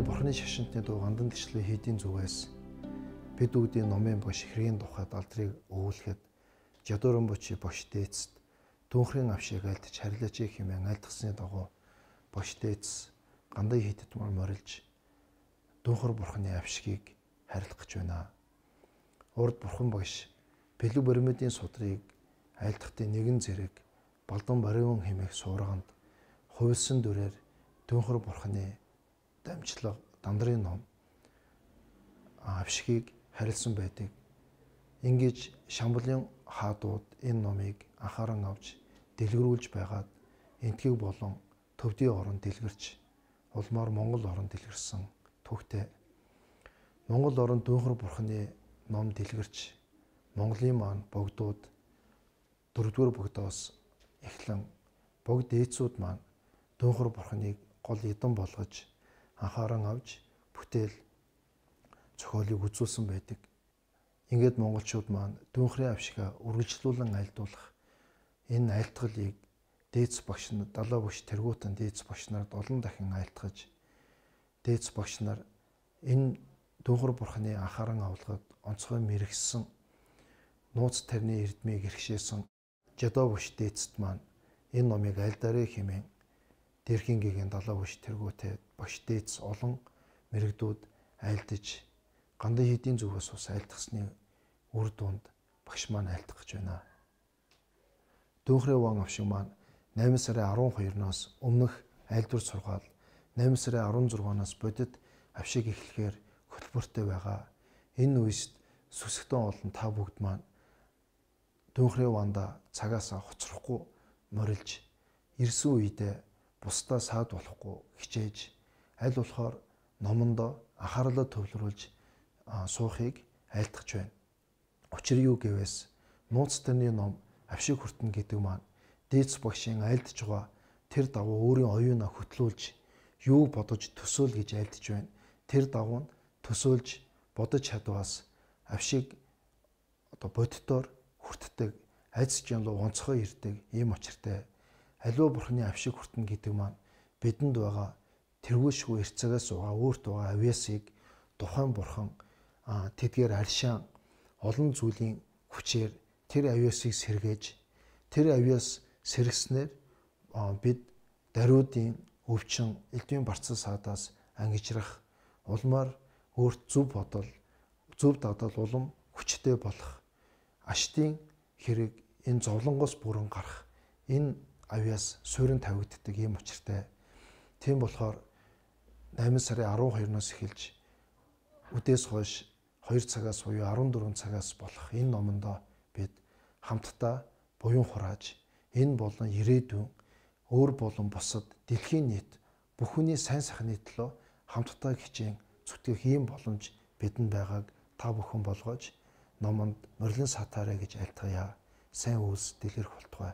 Бурхны шашинтны дуу гандан дэвшлээ хийдийн зүгээс бид үүдийн номын бош хэргийн тухайд алдрыг өвүүлэхэд жадууран бочи бош дээцэд түүнхрийн авшиг айлтж харилаач хэмээн айлтгсны дагуу бош дээц гандай хийдэд морилж дүүнхэр Бурхны авшигийг харилах гэж байна. Урд Бурхан багш бэлэг баримтын судрыг айлтгахтын нэгэн зэрэг балдан бариун хэмээх суурганд хувилсан дүрээр дүүнхэр Бурхны дамжлага дандрын ном авшигийг харилсан байдаг. Ингэж Шамбалын хаадууд энэ номыг анхааран авч дэлгэрүүлж байгаад энтгийг болон төвдийн орон дэлгэрч улмаар Монгол орон дэлгэрсэн түүхтэй. Монгол орон дүүнхэр Бурхны ном дэлгэрч Монголын маань богдууд 4-р богдоос эхлэн богд дээдсүүд маань дүүнхэр Бурхныг гол эдэн болгож анхааран авч бүтээл зохиолыг үзүүлсэн байдаг. Ингээд монголчууд маань дүүнхрийн авшигаа үргэлжлүүлэн айлдуулах энэ айлтгалыг дээдс багш нар далаа багш тэргуутан дээдс багш нарт олон дахин айлтгаж дээдс багш нар энэ дүүнхэр Бурхны анхааран авалгад онцгой мэрэгсэн нууц тарны эрдмийг иргшээсэн жадуу багш дээдсэд маань энэ номыг айлдаарэ хэмээн Дэрхингийн далаа багш тэргүүтэй багш дээдс олон мэрэгдүүд айлдаж гандан хийдийн зүгээс ус айлтгасны үр дүнд багш маань айлтгах гэж байна. Дүүнхрийн ван авшиг маань 8 сарын 12-ноос өмнөх айлдвар сургаал 8 сарын 16-наас бодит авшиг эхлэхээр хөтөлбөртэй байгаа. Энэ үест сүсгтэн олон та бүгд маань дүүнхрийн ванда цагаасаа хоцрохгүй морилж ирсэн үедээ бусдаа саад болохгүй хичээж аль болохоор номондоо анхаарлаа төвлөрүүлж суухыг айлтгаж байна. Учир юу гэвээс нууц тарны ном авшиг хүртэн гэдэг маань дээдс багшийн айлдж байгаа тэр дагуу өөрийн оюунаа хөтлүүлж юу бодож төсөөл гэж айлдж байна. Тэр дагуу төсөөлж бодож чадваас авшиг бодитоор хүртдэг айц жинлуу онцгой ирдэг ийм очиртай. Аливаа Бурхны авшиг хүртэн гэдэг маань бидэнд байгаа тэргүүлшгүй эрцэгээс угаа өөрт байгаа авьяасыг тухайн Бурхан тэдгээр аршаан олон зүйлийн хүчээр тэр авьяасыг сэргээж тэр авьяас сэргснээр бид даруйдын өвчин элдвийн барцал саадаас ангижрах улмаар өөрт зөв бодол зөв дадал улам хүчтэй болох аштын хэрэг энэ зовлонгоос бүрэн гарах энэ авьяас суурин тавигддаг юм учиртай. Тийм болохоор 8 сарын 12-ноос эхэлж үдээс хойш 2 цагаас буюу 14 цагаас болох энэ номондоо бид хамтдаа буян хурааж энэ болон ирээдүйн өөр болон бусад дэлхийн нийт бүхний сайн сайхны төлөө хамтдаа хичээн зүтгэх ийм боломж бидэнд байгааг та бүхэн болгож номонд морилон сатаарэ гэж айлтгая. Сайн үйлс дэлгэрэх болтугай.